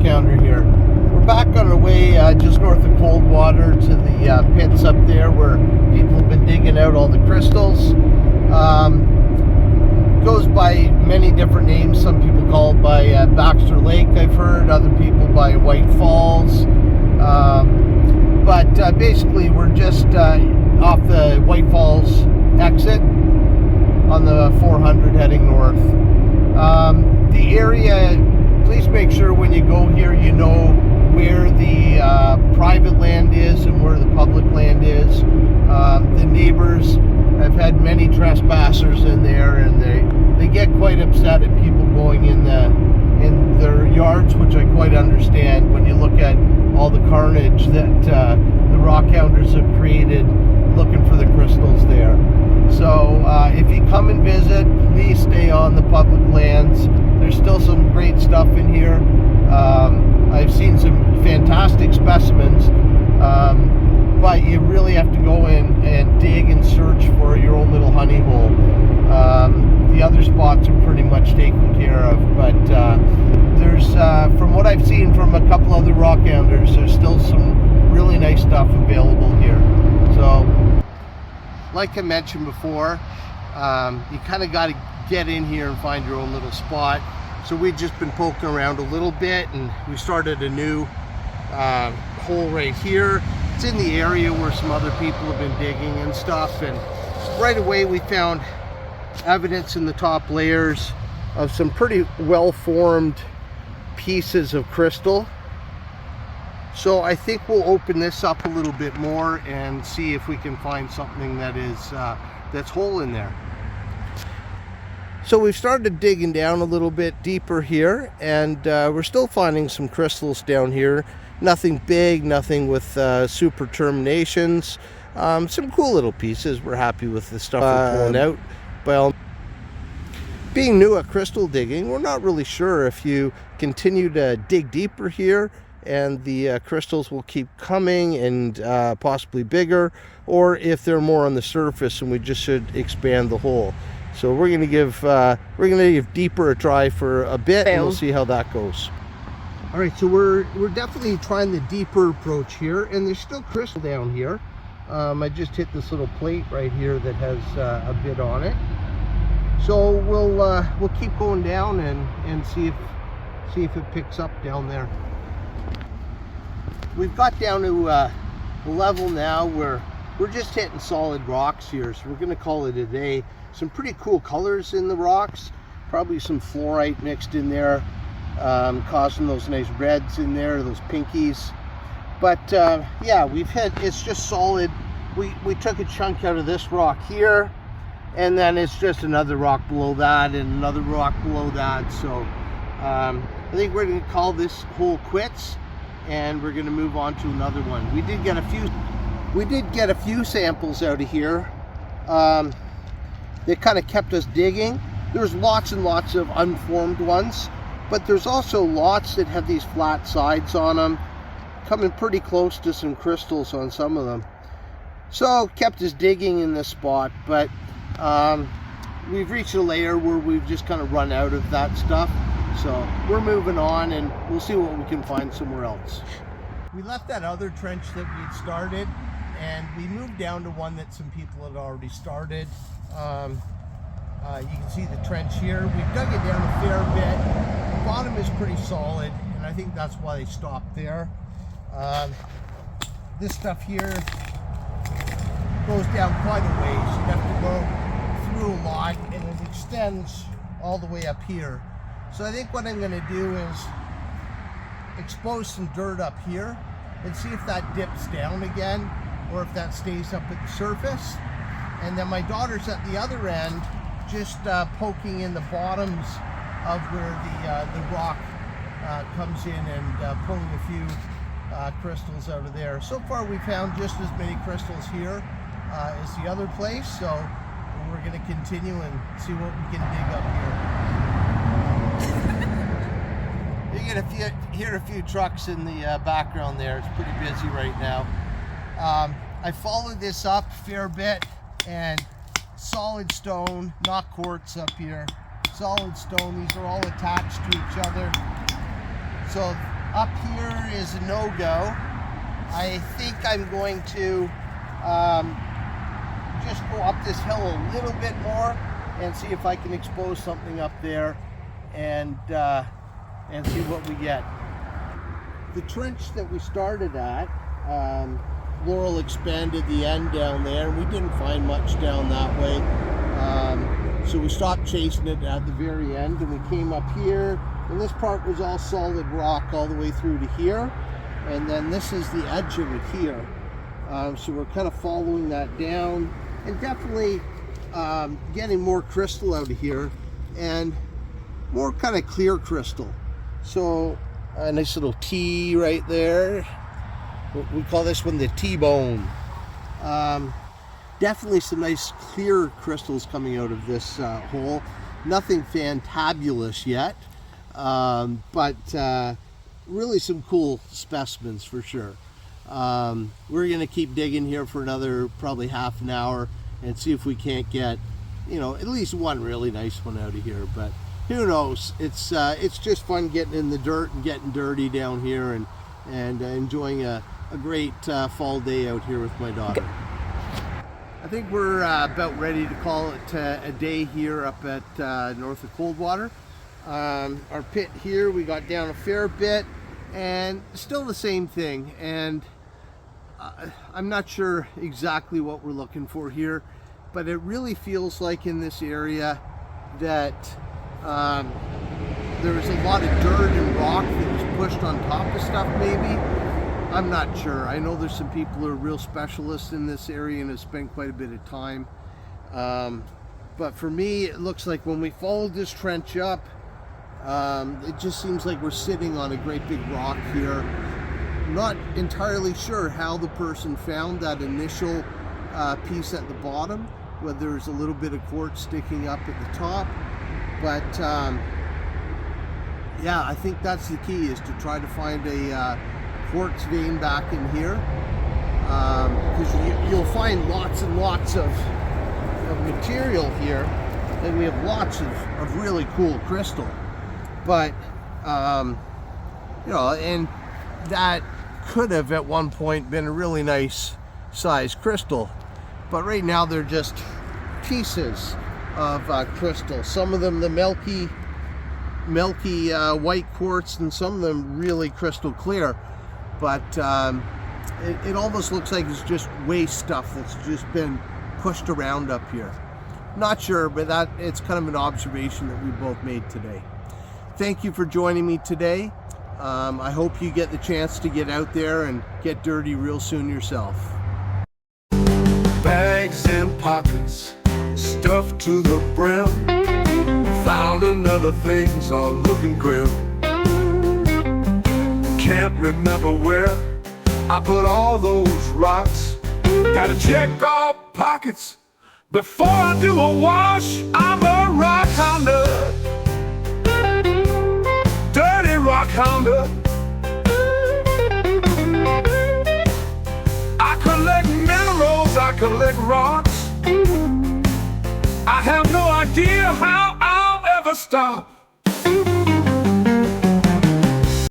rockounder here. We're back on our way just north of Coldwater to the pits up there where people have been digging out all the crystals. Goes by many different names. Some people call it by Baxter Lake, I've heard. Other people by White Falls. But basically we're just off the White Falls exit on the 400 heading north. The area, please make sure when you go here you know where the private land is and where the public land is. The neighbors have had many trespassers in there, and they get quite upset at people going in their yards, which I quite understand when you look at all the carnage that the rockhounders have created looking for the crystals there. So if you come and visit, please stay on the public lands. There's still some great stuff in here. I've seen some fantastic specimens, but you really have to go in and dig and search for your own little honey hole. The other spots are pretty much taken care of, but there's, from what I've seen from a couple other rockhounders, there's still some really nice stuff available here. So, like I mentioned before, you kind of got to get in here and find your own little spot. So we've just been poking around a little bit, and we started a new hole right here. It's in the area where some other people have been digging and stuff, and right away we found evidence in the top layers of some pretty well-formed pieces of crystal. So I think we'll open this up a little bit more and see if we can find something that is that's whole in there. So we've started digging down a little bit deeper here, and we're still finding some crystals down here. Nothing big, nothing with super terminations. Some cool little pieces. We're happy with the stuff we're pulling out. Well, being new at crystal digging, we're not really sure if you continue to dig deeper here and the crystals will keep coming and possibly bigger, or if they're more on the surface and we just should expand the hole. So we're gonna give deeper a try for a bit, and we'll see how that goes. All right, so we're definitely trying the deeper approach here, and there's still crystal down here. I just hit this little plate right here that has a bit on it. So we'll keep going down and see if it picks up down there. We've got down to a level now where we're just hitting solid rocks here, so we're going to call it a day. Some pretty cool colors in the rocks, probably some fluorite mixed in there, causing those nice reds in there, those pinkies. But yeah, we've hit, it's just solid. We took a chunk out of this rock here, and then it's just another rock below that and another rock below that. So I think we're going to call this hole quits, and we're going to move on to another one. We did get a few samples out of here. They kind of kept us digging. There's lots and lots of unformed ones, but there's also lots that have these flat sides on them, coming pretty close to some crystals on some of them. So kept us digging in this spot, but we've reached a layer where we've just kind of run out of that stuff. So we're moving on, and we'll see what we can find somewhere else. We left that other trench that we'd started, and we moved down to one that some people had already started. You can see the trench here. We've dug it down a fair bit. The bottom is pretty solid, and I think that's why they stopped there. This stuff here goes down quite a ways. You'd have to go through a lot, and it extends all the way up here. So I think what I'm going to do is expose some dirt up here and see if that dips down again, or if that stays up at the surface. And then my daughter's at the other end, just poking in the bottoms of where the rock comes in, and pulling a few crystals out of there. So far we found just as many crystals here as the other place, so we're going to continue and see what we can dig up here. You're going to hear a few trucks in the background there. It's pretty busy right now. I followed this up a fair bit, and solid stone, not quartz up here, solid stone. These are all attached to each other. So Up here is a no-go. I think I'm going to just go up this hill a little bit more and see if I can expose something up there and see what we get. The trench that we started at, Laurel expanded the end down there, and we didn't find much down that way. So we stopped chasing it at the very end, and we came up here, and this part was all solid rock all the way through to here, and then this is the edge of it here. So we're kind of following that down, and definitely getting more crystal out of here, and more kind of clear crystal. So a nice little T right there. We call this one the T-bone. Definitely some nice clear crystals coming out of this hole. Nothing fantabulous yet, but really some cool specimens for sure. We're gonna keep digging here for another probably half an hour and see if we can't get, you know, at least one really nice one out of here. But who knows? It's just fun getting in the dirt and getting dirty down here, and enjoying a great fall day out here with my daughter. I think we're about ready to call it a day here up at north of Coldwater. Our pit here, we got down a fair bit, and still the same thing. And I'm not sure exactly what we're looking for here, but it really feels like in this area that there was a lot of dirt and rock that was pushed on top of stuff maybe. I'm not sure. I know there's some people who are real specialists in this area and have spent quite a bit of time. But for me, it looks like when we followed this trench up, it just seems like we're sitting on a great big rock here. Not entirely sure how the person found that initial piece at the bottom, whether there's a little bit of quartz sticking up at the top. But yeah, I think that's the key, is to try to find a quartz vein back in here, because you'll find lots and lots of material here, and we have lots of really cool crystal. But you know, and that could have at one point been a really nice size crystal, but right now they're just pieces of crystal. Some of them the milky white quartz, and some of them really crystal clear. But it almost looks like it's just waste stuff that's just been pushed around up here. Not sure, but it's kind of an observation that we both made today. Thank you for joining me today. I hope you get the chance to get out there and get dirty real soon yourself. Bags and pockets stuffed to the brim, found another things are looking grim. Can't remember where I put all those rocks. Gotta check all pockets before I do a wash. I'm a rock hunter, dirty rock hunter. I collect minerals, I collect rocks. I have no idea how I'll ever stop.